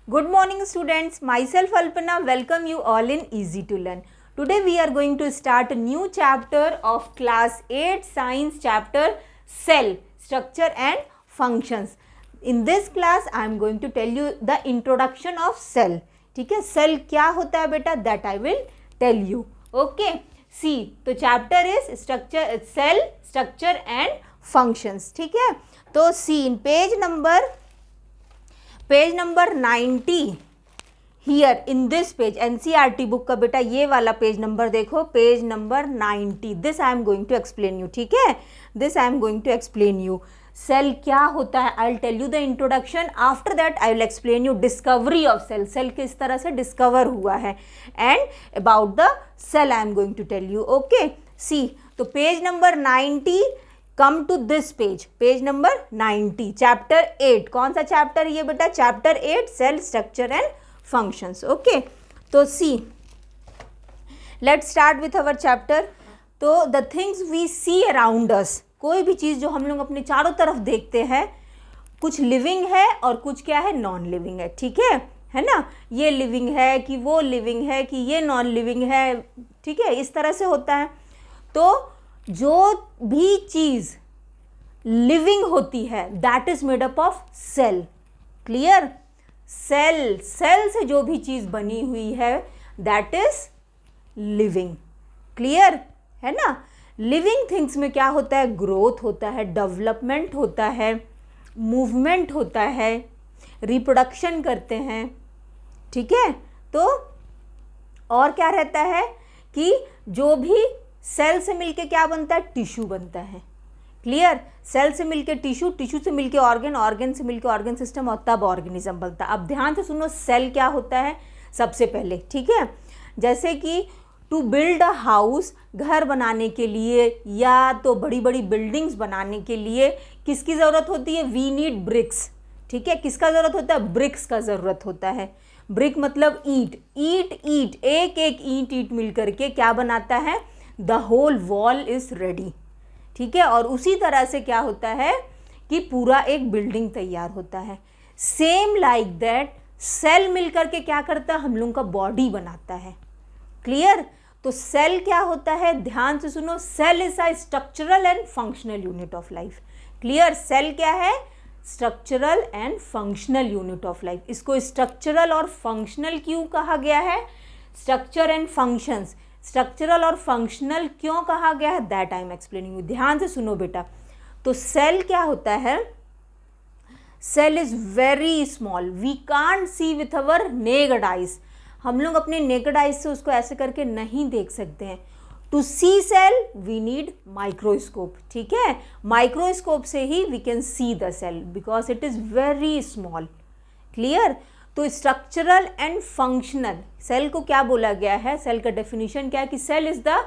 Good morning students, myself Alpana welcome you all in Easy to Learn. Today we are going to start a new chapter of class 8 science chapter cell, structure and functions. In this class I am going to tell you the introduction of cell. ठीक है, cell क्या होता है बेटा, that I will tell you. Okay, see, तो chapter is structure, cell, structure and functions. ठीक है, तो see in page number 90 here in this page NCERT book का बेटा ये वाला पेज नंबर देखो, page number 90. This I am going to explain you. ठीक है, this I am going to explain you cell क्या होता है. I will tell you the introduction, after that I will explain you discovery of cell. Cell किस तरह से discover हुआ है and about the cell I am going to tell you. Okay, see, तो page number 90, come to this page, page number 90, chapter 8. कौन सा chapter ये बेटा, chapter 8, cell, structure and functions. Okay, तो see, let's start with our chapter. तो the things we see around us, कोई भी चीज़ जो हम लोग अपने चारों तरफ देखते हैं, कुछ लिविंग है और कुछ क्या है, नॉन लिविंग है. ठीक है ना, ये लिविंग है कि वो लिविंग है कि ये नॉन लिविंग है. ठीक है, इस तरह से होता है. तो जो भी चीज़ लिविंग होती है that is made up of cell. Clear, cell, cell से जो भी चीज़ बनी हुई है दैट इज लिविंग. क्लियर है ना. लिविंग थिंग्स में क्या होता है, ग्रोथ होता है, डेवलपमेंट होता है, मूवमेंट होता है, रिप्रोडक्शन करते हैं. ठीक है, तो और क्या रहता है कि जो भी सेल से मिलके क्या बनता है, टिश्यू बनता है. क्लियर, सेल से मिलके टिश्यू, टिश्यू से मिलके ऑर्गन, ऑर्गन से मिलके ऑर्गन सिस्टम और तब ऑर्गेनिज्म बनता है. अब ध्यान से सुनो, सेल क्या होता है सबसे पहले. ठीक है, जैसे कि टू बिल्ड अ हाउस, घर बनाने के लिए या तो बड़ी बड़ी बिल्डिंग्स बनाने के लिए किसकी ज़रूरत होती है, वी नीड ब्रिक्स. ठीक है, किसका ज़रूरत होता है, ब्रिक्स का ज़रूरत होता है. ब्रिक मतलब ईंट, ईंट, एक एक ईंट मिल करके क्या बनाता है, the whole wall is ready. ठीक है, और उसी तरह से क्या होता है कि पूरा एक बिल्डिंग तैयार होता है. सेम लाइक दैट सेल मिलकर के क्या करता है, हम लोगों का बॉडी बनाता है. क्लियर, तो सेल क्या होता है, ध्यान से सुनो, cell is a structural and functional unit of life. Clear, cell क्या है, structural and functional unit of life. इसको स्ट्रक्चरल और फंक्शनल क्यों कहा गया है, स्ट्रक्चर एंड फंक्शंस, स्ट्रक्चरल और फंक्शनल क्यों कहा गया है, that I am explaining you. ध्यान से सुनो बेटा, तो सेल क्या होता है, cell is very small, we can't see with our naked eyes. हम लोग अपने नेकेड आइज से उसको ऐसे करके नहीं देख सकते हैं. To see cell we need microscope. ठीक है, माइक्रोस्कोप से ही we can see the cell because it is very small. Clear, तो स्ट्रक्चरल एंड फंक्शनल, सेल को क्या बोला गया है, सेल का डेफिनेशन क्या है कि cell is the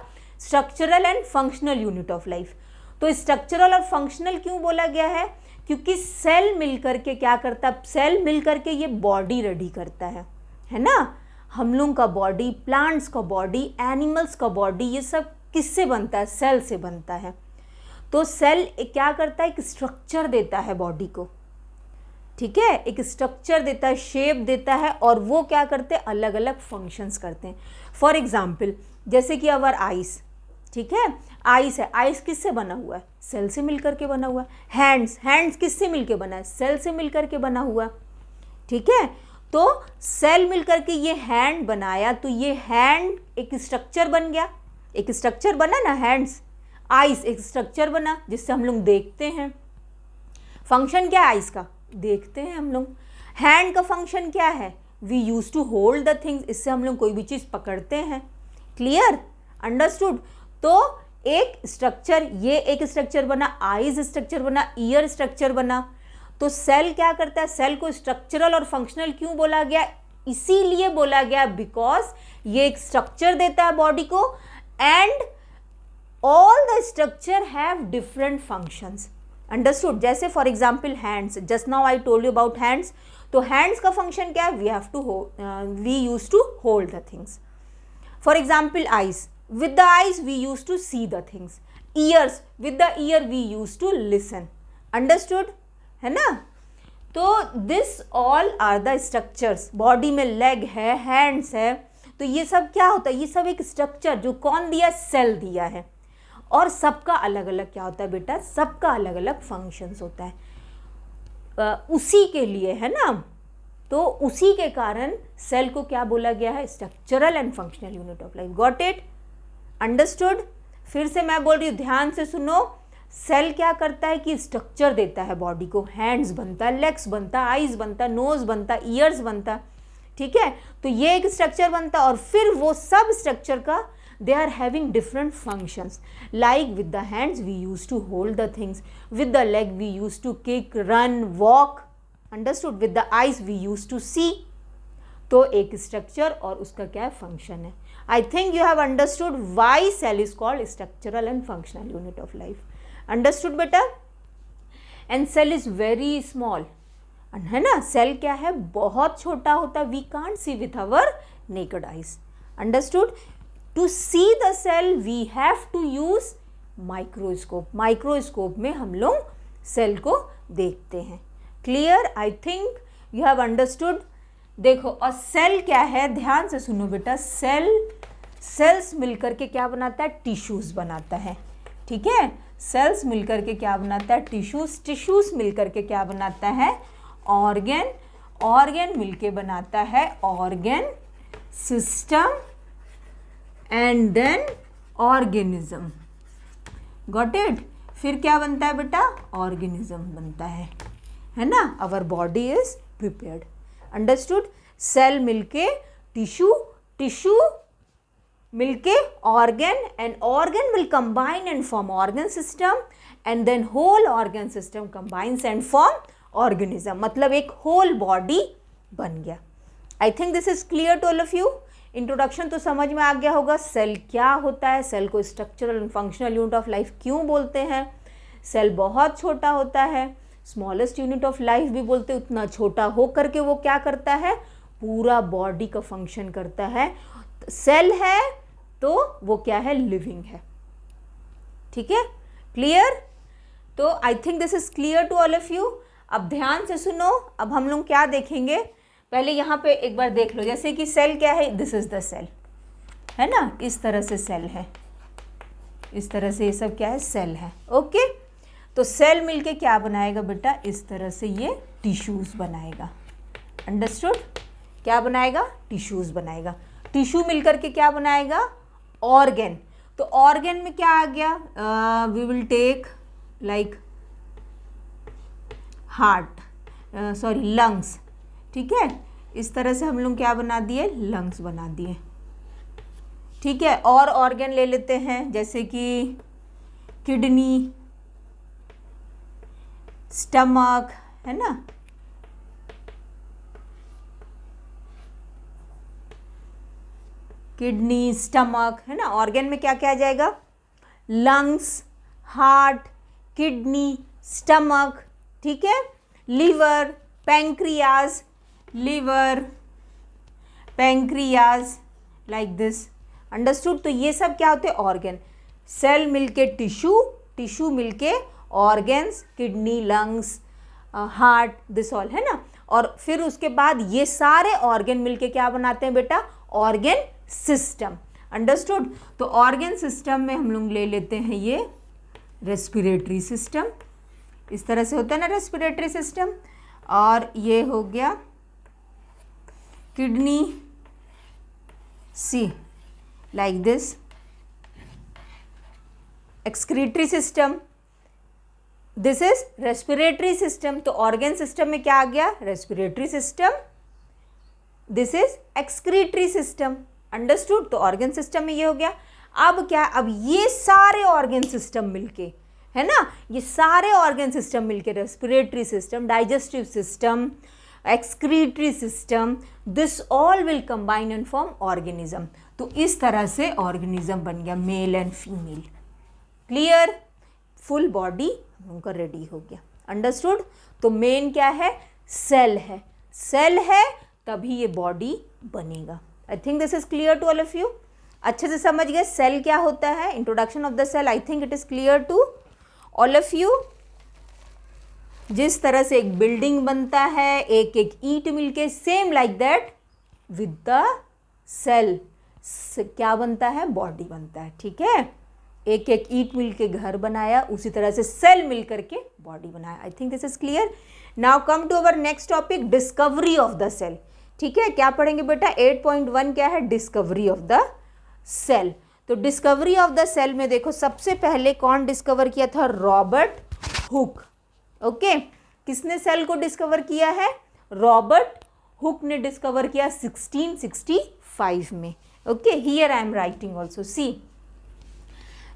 structural and functional unit of life. तो स्ट्रक्चरल और फंक्शनल क्यों बोला गया है, क्योंकि सेल मिलकर के क्या करता है, सेल मिलकर के ये बॉडी रेडी करता है ना. हम लोगों का बॉडी, प्लांट्स का बॉडी, एनिमल्स का बॉडी, ये सब किससे बनता है, सेल से बनता है. तो सेल क्या करता है, एक स्ट्रक्चर देता है बॉडी को. ठीक है, एक स्ट्रक्चर देता है, शेप देता है, और वो क्या करते हैं, अलग अलग फंक्शंस करते हैं. फॉर एग्जाम्पल, जैसे कि अवर आइस. ठीक है, आइस है, आइस किससे बना हुआ है, सेल से मिलकर के बना हुआ है. हैंड्स, हैंड्स किससे मिलकर बना है, सेल से मिलकर के बना हुआ है. ठीक है, तो सेल मिलकर के ये हैंड बनाया, तो ये हैंड एक स्ट्रक्चर बन गया, एक स्ट्रक्चर बना ना हैंड्स. आइस एक स्ट्रक्चर बना जिससे हम लोग देखते हैं. फंक्शन क्या है आइस का, देखते हैं हम लोग. हैंड का फंक्शन क्या है, we use to hold the things, इससे हम लोग कोई भी चीज़ पकड़ते हैं. Clear, understood. तो एक स्ट्रक्चर, ये एक स्ट्रक्चर बना, आइज स्ट्रक्चर बना, ईयर स्ट्रक्चर बना. तो सेल क्या करता है, सेल को स्ट्रक्चरल और फंक्शनल क्यों बोला गया, इसीलिए बोला गया बिकॉज ये एक स्ट्रक्चर देता है बॉडी को and all the structure have different functions. Understood. जैसे for example hands, just now I told you about hands. तो हैंड्स का फंक्शन क्या है, we use to hold the things. For example eyes, with the eyes we use to see the things. Ears, with the ear we use to listen. Understood है ना. तो this all are the structures, body में leg है, hands है, तो ये सब क्या होता है, ये सब एक स्ट्रक्चर जो कौन दिया, सेल दिया है। और सबका अलग अलग क्या होता है बेटा, सबका अलग अलग फंक्शंस होता है उसी के लिए, है ना। तो उसी के कारण सेल को क्या बोला गया है, structural and functional unit of life. Got it, understood. फिर से मैं बोल रही हूँ, ध्यान से सुनो। सेल क्या करता है कि स्ट्रक्चर देता है बॉडी को, हैंड्स बनता है, लेग्स बनता है, आईज बनता है, नोज बनता है, ईयर्स बनता है, ठीक है। तो ये एक स्ट्रक्चर बनता है और फिर वो सब स्ट्रक्चर का they are having different functions, like with the hands we used to hold the things, with the leg we used to kick, run, walk, understood, with the eyes we used to see। तो एक structure और उसका क्या है, function है। I think you have understood why cell is called structural and functional unit of life. Understood बेटा। And cell is very small, है ना, सेल क्या है, बहुत छोटा होता है, we can't see with our naked eyes. Understood. To see the cell we have to use microscope, microscope में हम लोग सेल को देखते हैं। Clear, I think you have understood. देखो, और सेल क्या है, ध्यान से सुनो बेटा, सेल्स मिलकर के क्या बनाता है, टिश्यूज बनाता है, ठीक है। सेल्स मिलकर के क्या बनाता है, टिश्यूज मिलकर के क्या बनाता है, ऑर्गन मिलके बनाता है organ system and then organism. Got it. फिर क्या बनता है बेटा, ऑर्गेनिज्म बनता है ना। Our body is prepared. Understood. Cell मिलके टिश्यू मिलके organ, and organ will combine and form organ system, and then whole organ system combines and form organism. मतलब एक होल बॉडी बन गया। I think this is clear to all of you. Introduction तो समझ में आ गया होगा, सेल क्या होता है, सेल को structural and functional unit of life क्यों बोलते हैं, सेल बहुत छोटा होता है, स्मॉलेस्ट यूनिट ऑफ लाइफ भी बोलते हैं। उतना छोटा हो करके वो क्या करता है, पूरा बॉडी का फंक्शन करता है। सेल है तो वो क्या है, लिविंग है, ठीक है। क्लियर। तो I think this is clear to all of you. अब ध्यान से सुनो, अब हम लोग क्या देखेंगे, पहले यहाँ पे एक बार देख लो। जैसे कि सेल क्या है, दिस इज द सेल, है ना, इस तरह से सेल है, इस तरह से ये सब क्या है, सेल है। ओके। तो सेल मिलके क्या बनाएगा बेटा, इस तरह से ये टिश्यूज बनाएगा। अंडरस्टूड। क्या बनाएगा, टिश्यूज बनाएगा। टिश्यू मिलकर के क्या बनाएगा, ऑर्गन। तो ऑर्गन में क्या आ गया, we will take like heart, sorry lungs, ठीक है। इस तरह से हम लोग क्या बना दिए, लंग्स बना दिए, ठीक है। और ऑर्गन ले लेते हैं, जैसे कि किडनी, स्टमक, है ना, किडनी, स्टमक, है ना। ऑर्गन में क्या क्या आ जाएगा, लंग्स, हार्ट, किडनी, स्टमक, ठीक है। Liver, pancreas, liver, pancreas, like this. Understood. तो ये सब क्या होते हैं, ऑर्गन। सेल मिलके टिश्यू मिलके organs, kidney, lungs, heart, this all, है ना। और फिर उसके बाद ये सारे ऑर्गन मिलके क्या बनाते हैं बेटा, ऑर्गन सिस्टम। अंडरस्टूड। तो ऑर्गन सिस्टम में हम लोग ले लेते हैं ये रेस्पिरेटरी सिस्टम, इस तरह से होता है ना रेस्पिरेटरी सिस्टम। और ये हो गया kidney, see, like this. Excretory system, this is respiratory system. तो ऑर्गन सिस्टम में क्या आ गया, respiratory system, this is excretory system. Understood. तो ऑर्गन सिस्टम में ये हो गया। अब क्या, अब ये सारे ऑर्गन सिस्टम मिलके, है ना, ये सारे ऑर्गन सिस्टम मिलके, respiratory system, digestive system, excretory system, this all will combine and form organism. तो इस तरह से ऑर्गेनिज्म बन गया, male and female. Clear. Full body हम लोग का रेडी हो गया। अंडरस्टूड। तो मेन क्या है, सेल है, सेल है तभी ये बॉडी बनेगा। I think this is clear to all of you. अच्छे से समझ गए सेल क्या होता है, introduction of the cell. I think it is clear to all of you. जिस तरह से एक बिल्डिंग बनता है एक एक ईंट मिलके, same like that with the cell क्या बनता है, बॉडी बनता है। ठीक है, एक एक ईंट मिलके घर बनाया, उसी तरह से सेल मिल करके बॉडी बनाया। I think this is clear. Now come to our next topic, discovery of the cell. ठीक है, क्या पढ़ेंगे बेटा, 8.1 क्या है, डिस्कवरी ऑफ द सेल। तो डिस्कवरी ऑफ द सेल में देखो सबसे पहले कौन डिस्कवर किया था, रॉबर्ट हुक। ओके, किसने सेल को डिस्कवर किया है, रॉबर्ट हुक ने डिस्कवर किया 1665 में। Okay, here I am writing also, see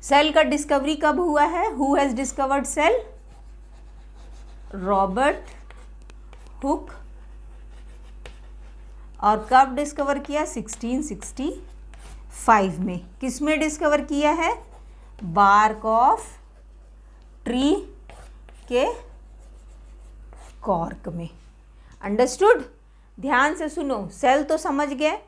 cell का डिस्कवरी कब हुआ है, who has discovered cell, Robert Hooke. और कब डिस्कवर किया, 1665 में। किस में डिस्कवर किया है, बार्क ऑफ ट्री के कॉर्क में। अंडरस्टूड, ध्यान से सुनो, सेल तो समझ गए,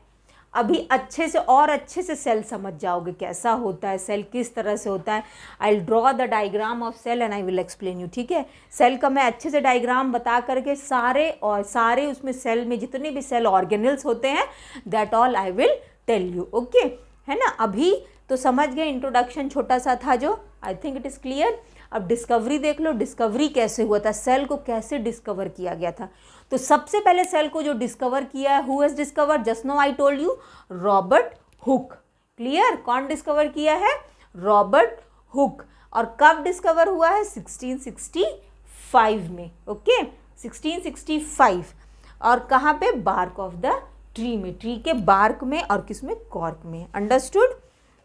अभी अच्छे से और अच्छे से सेल समझ जाओगे, कैसा होता है सेल, किस तरह से होता है। I will draw the diagram of cell and I will explain you. ठीक है, सेल का मैं अच्छे से डायग्राम बता करके सारे उसमें सेल में जितने भी सेल ऑर्गेनल्स होते हैं that all I will tell you. Okay, है ना, अभी तो समझ गए, इंट्रोडक्शन छोटा सा था जो, आई थिंक इट इज़ क्लियर। अब डिस्कवरी देख लो, डिस्कवरी कैसे हुआ था, सेल को कैसे डिस्कवर किया गया था। तो सबसे पहले सेल को जो डिस्कवर किया है, who has discover, just now I told you, Robert Hooke. Clear, कौन डिस्कवर किया है, रॉबर्ट हुक। और कब डिस्कवर हुआ है, 1665 में। ओके, 1665। और कहाँ पे, बार्क ऑफ द ट्री में, ट्री के बार्क में, और किस में, कॉर्क में। अंडरस्टूड।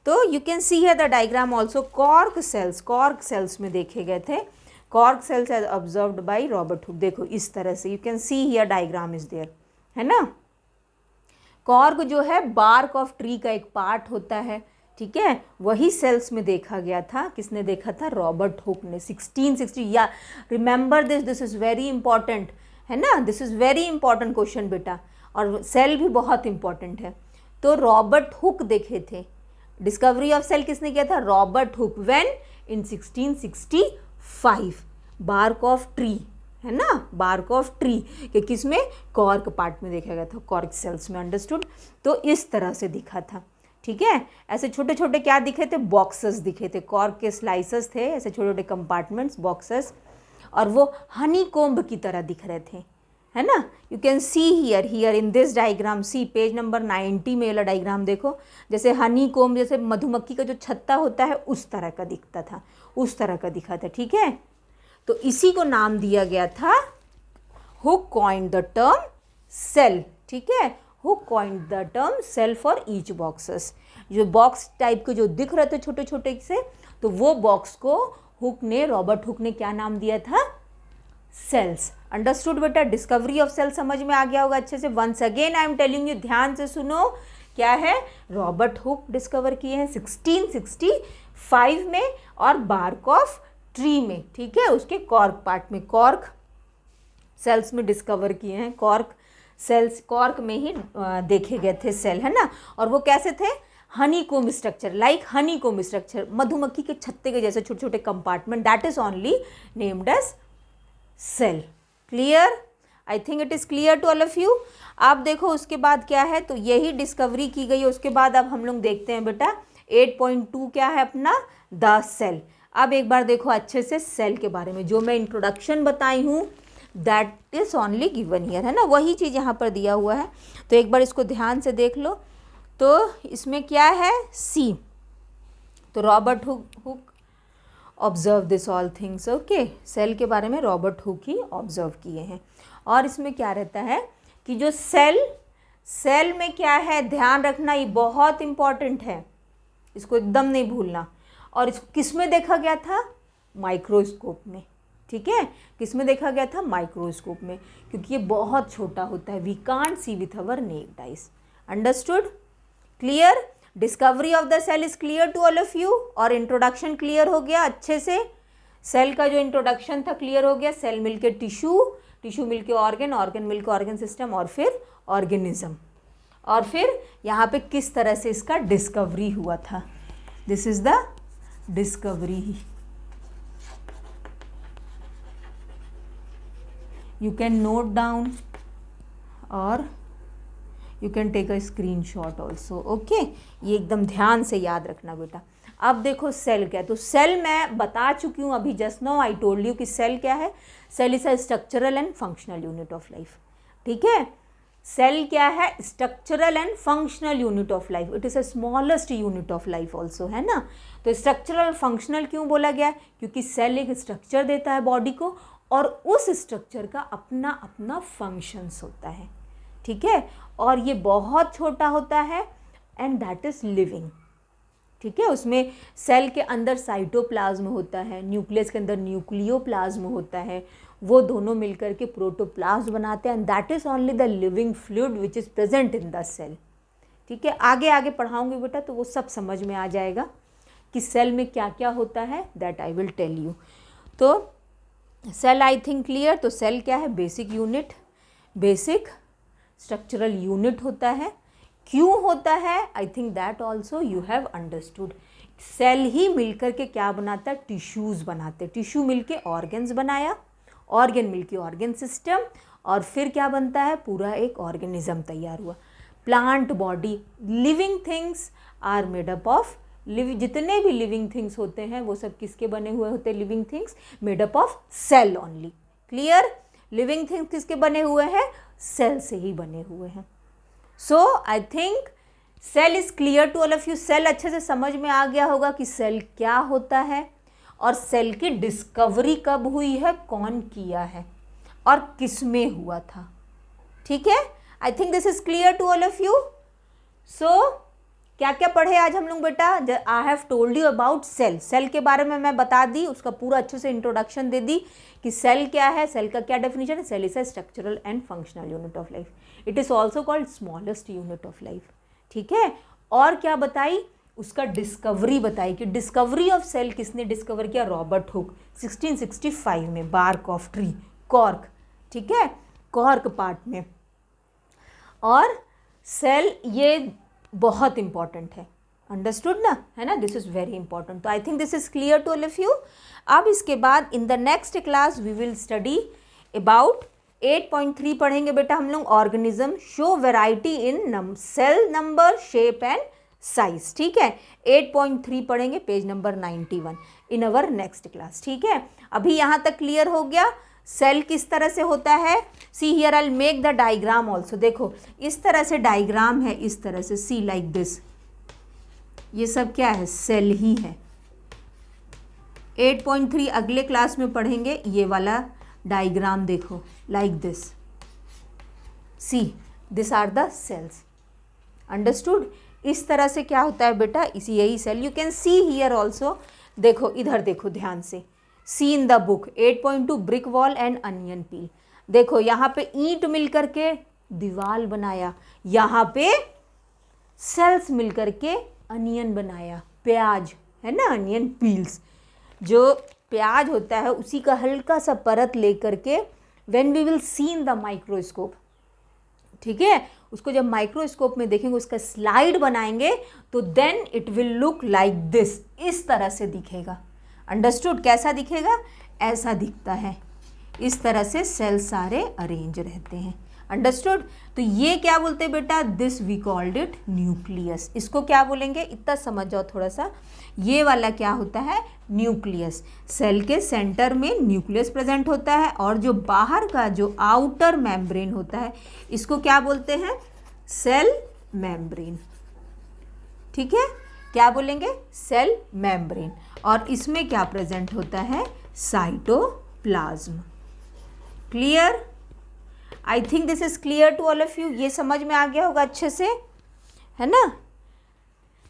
तो यू कैन सी है the diagram also, cork cells में देखे गए थे, cork cells as observed by Robert Hooke. देखो इस तरह से, you can see here diagram is there, है ना। कॉर्क जो है बार्क ऑफ ट्री का एक पार्ट होता है। ठीक है, वही सेल्स में देखा गया था, किसने देखा था, रॉबर्ट हुक ने 1660। या remember this is very important, है ना, this is very important question बेटा, और सेल भी बहुत इंपॉर्टेंट है। तो रॉबर्ट हुक देखे थे, डिस्कवरी ऑफ सेल किसने किया था, Robert Hooke, when in 1665। Bark of tree, है ना, बार्क ऑफ ट्री के किस में, कॉर्क पार्ट में देखा गया था, कॉर्क सेल्स में। अंडरस्टूड। तो इस तरह से दिखा था। ठीक है, ऐसे छोटे छोटे क्या दिखे थे, बॉक्सेस दिखे थे, कॉर्क के स्लाइसेस थे, ऐसे छोटे छोटे कंपार्टमेंट्स, बॉक्सेस, और वो हनी कोम्ब की तरह दिख रहे थे, है ना। You can see here in this diagram, see page number 90 में वाला डायग्राम देखो, जैसे हनी कोम, जैसे मधुमक्खी का जो छत्ता होता है उस तरह का दिखता था, उस तरह का दिखा था। ठीक है, तो इसी को नाम दिया गया था, Hooke coined the term cell. ठीक है, Hooke coined the term cell for each boxes. जो बॉक्स टाइप के जो दिख रहे थे छोटे छोटे से, तो वो बॉक्स को रॉबर्ट हुक ने क्या नाम दिया था, सेल्स। अंडरस्टूड बेटा, डिस्कवरी ऑफ सेल समझ में आ गया होगा अच्छे से। Once again I am telling you, ध्यान से सुनो, क्या है, रॉबर्ट हुक डिस्कवर किए हैं 1665 में, और बार्क ऑफ ट्री में। ठीक है, उसके कॉर्क पार्ट में, कॉर्क सेल्स में डिस्कवर किए हैं, कॉर्क सेल्स, कॉर्क में ही देखे गए थे सेल, है ना। और वो कैसे थे, honeycomb structure, like honeycomb structure, मधुमक्खी के छत्ते के जैसे छोटे छोटे compartment, that is only named as cell. Clear, I think it is clear to all of you. आप देखो उसके बाद क्या है, तो यही डिस्कवरी की गई। उसके बाद अब हम लोग देखते हैं बेटा 8.2 क्या है अपना, द सेल। अब एक बार देखो अच्छे से सेल के बारे में, जो मैं इंट्रोडक्शन बताई हूँ that is only given here, है ना, वही चीज़ यहाँ पर दिया हुआ है। तो एक बार इसको ध्यान से देख लो। तो इसमें क्या है, सी, तो Robert Hooke observe this all things. Okay, cell के बारे में रॉबर्ट हुक ही ऑब्जर्व किए हैं। और इसमें क्या रहता है कि जो सेल में क्या है, ध्यान रखना, ये बहुत इंपॉर्टेंट है, इसको एकदम नहीं भूलना। और इसको किस में देखा गया था, माइक्रोस्कोप में। ठीक है, किस में देखा गया था, माइक्रोस्कोप में, क्योंकि ये बहुत छोटा होता है, we can't see with our naked eyes. Understood, clear. Discovery of the cell is clear to all of you, और इंट्रोडक्शन क्लियर हो गया अच्छे से। सेल का जो इंट्रोडक्शन था क्लियर हो गया, सेल मिलके टिश्यू, टिश्यू मिलके ऑर्गन, ऑर्गन मिलके ऑर्गन सिस्टम, और फिर ऑर्गेनिज्म। और फिर यहाँ पे किस तरह से इसका डिस्कवरी हुआ था, this is the discovery. You can note down और you can take a screenshot also, okay. ये एकदम ध्यान से याद रखना बेटा। अब देखो सेल क्या है, तो सेल मैं बता चुकी हूँ अभी, just now I told you कि सेल क्या है। Cell is a structural and functional unit of life, ठीक है। सेल क्या है, structural and functional unit of life, it is a smallest unit of life also, है ना। तो स्ट्रक्चरल फंक्शनल क्यों बोला गया है, क्योंकि सेल एक स्ट्रक्चर देता है बॉडी को और उस स्ट्रक्चर का अपना अपना फंक्शंस होता है, ठीक है। और ये बहुत छोटा होता है एंड दैट इज लिविंग, ठीक है। उसमें सेल के अंदर साइटोप्लाज्म होता है, न्यूक्लियस के अंदर न्यूक्लियोप्लाज्म होता है, वो दोनों मिलकर के प्रोटोप्लाज्म बनाते हैं and that is only the living fluid which is present in the cell, ठीक है। आगे आगे पढ़ाऊंगी बेटा तो वो सब समझ में आ जाएगा कि सेल में क्या क्या होता है, that I will tell you. तो सेल आई थिंक क्लियर। तो सेल क्या है, basic unit, basic structural unit होता है। क्यों होता है, I think that also you have understood. Cell ही मिलकर के क्या बनाता है, टिश्यूज़ बनाते, टिश्यू मिलके ऑर्गन्स बनाया, ऑर्गन मिलके ऑर्गन सिस्टम, और फिर क्या बनता है, पूरा एक ऑर्गेनिज्म तैयार हुआ। Plant body, living things are made up of जितने भी लिविंग थिंग्स होते हैं वो सब किसके बने हुए होते हैं, living things made up of cell only. Clear, living things किसके बने हुए हैं, सेल से ही बने हुए हैं। So I think cell is clear to all of you. Cell अच्छे से समझ में आ गया होगा कि सेल क्या होता है और सेल की डिस्कवरी कब हुई है, कौन किया है और किस में हुआ था, ठीक है। I think this is clear to all of you. So क्या क्या पढ़े आज हम लोग बेटा, I have told you about cell. Cell के बारे में मैं बता दी, उसका पूरा अच्छे से इंट्रोडक्शन दे दी कि सेल क्या है, सेल का क्या डेफिनेशन है। Cell is a structural and functional unit of life, it is also called smallest unit of life, ठीक है। और क्या बताई, उसका डिस्कवरी बताई कि डिस्कवरी ऑफ सेल किसने डिस्कवर किया, रॉबर्ट हुक 1665 में, बार्क ऑफ ट्री, कॉर्क, ठीक है, कॉर्क पार्ट में। और सेल ये बहुत इंपॉर्टेंट है, अंडरस्टूड ना, है ना, दिस इज वेरी इंपॉर्टेंट। तो I think this is clear to all of you. अब इसके बाद in the next class we will study about 8.3 पढ़ेंगे बेटा हम लोग, organism show variety in cell number, shape and size, ठीक है। 8.3 पढ़ेंगे, page number 91 in our next class, ठीक है। अभी यहाँ तक क्लियर हो गया सेल किस तरह से होता है। See here I will make the diagram also, देखो इस तरह से डायग्राम है, इस तरह से, सी लाइक दिस, ये सब क्या है, सेल ही है। 8.3 अगले क्लास में पढ़ेंगे, ये वाला डायग्राम देखो like this, see this are the cells, understood. इस तरह से क्या होता है बेटा, इसी यही cell, you can see here also, देखो इधर देखो ध्यान से, see in the book 8.2 brick wall and onion peel, देखो यहाँ पे ईंट मिलकर के दीवार बनाया, यहाँ पे सेल्स मिलकर के अनियन बनाया, प्याज है ना, अनियन पील्स, जो प्याज होता है उसी का हल्का सा परत लेकर के when we will see in the microscope, ठीक है, उसको जब माइक्रोस्कोप में देखेंगे, उसका स्लाइड बनाएंगे तो then it will look like this, इस तरह से दिखेगा, अंडरस्टूड। कैसा दिखेगा, ऐसा दिखता है, इस तरह से सेल सारे अरेंज रहते हैं, अंडरस्टूड। तो ये क्या बोलते हैं बेटा, this we called it nucleus, इसको क्या बोलेंगे, इतना समझ जाओ थोड़ा सा, ये वाला क्या होता है, न्यूक्लियस। सेल के सेंटर में न्यूक्लियस प्रेजेंट होता है और जो बाहर का जो आउटर मेम्ब्रेन होता है इसको क्या बोलते हैं, सेल मेम्ब्रेन, ठीक है, क्या बोलेंगे, सेल मेम्ब्रेन। और इसमें क्या प्रेजेंट होता है, cytoplasm. Clear, I think this is clear to all of you, ये समझ में आ गया होगा अच्छे से, है ना।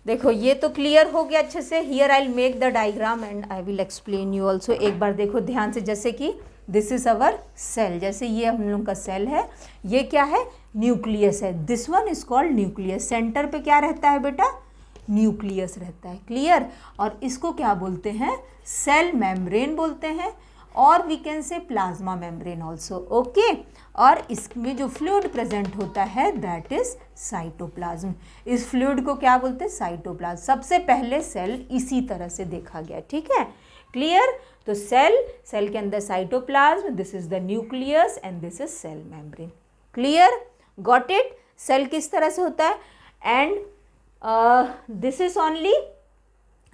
देखो ये तो क्लियर हो गया अच्छे से। Here I will make the diagram and I will explain you also. एक बार देखो ध्यान से, जैसे कि दिस इज अवर सेल, जैसे ये हम लोग का सेल है, ये क्या है, न्यूक्लियस है, this one is called nucleus. Centre पे क्या रहता है बेटा, न्यूक्लियस रहता है, क्लियर। और इसको क्या बोलते हैं, सेल मेम्ब्रेन बोलते हैं, और we can say plasma membrane also, okay. और इसमें जो फ्लूइड प्रेजेंट होता है दैट इज साइटोप्लाज्म। इस फ्लूइड को क्या बोलते हैं, साइटोप्लाज्म। सबसे पहले सेल इसी तरह से देखा गया, ठीक है, क्लियर। तो सेल के अंदर cytoplasm, this is the nucleus and this is cell membrane. Clear, got it. Cell किस तरह से होता है, and this is only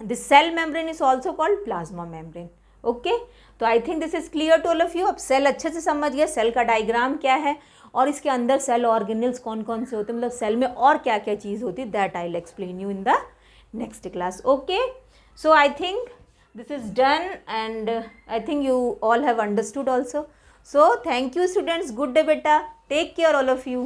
this cell membrane is also called plasma membrane. Okay, तो I think this is clear to all of you. अब cell अच्छे से समझ गए, सेल का डायग्राम क्या है और इसके अंदर सेल ऑर्गेनल्स कौन कौन से होते हैं, मतलब सेल में और क्या क्या चीज़ होती है, that I will explain you in the next class. Okay, so I think this is done and I think you all have understood also. So thank you students, good day beta, take care all of you.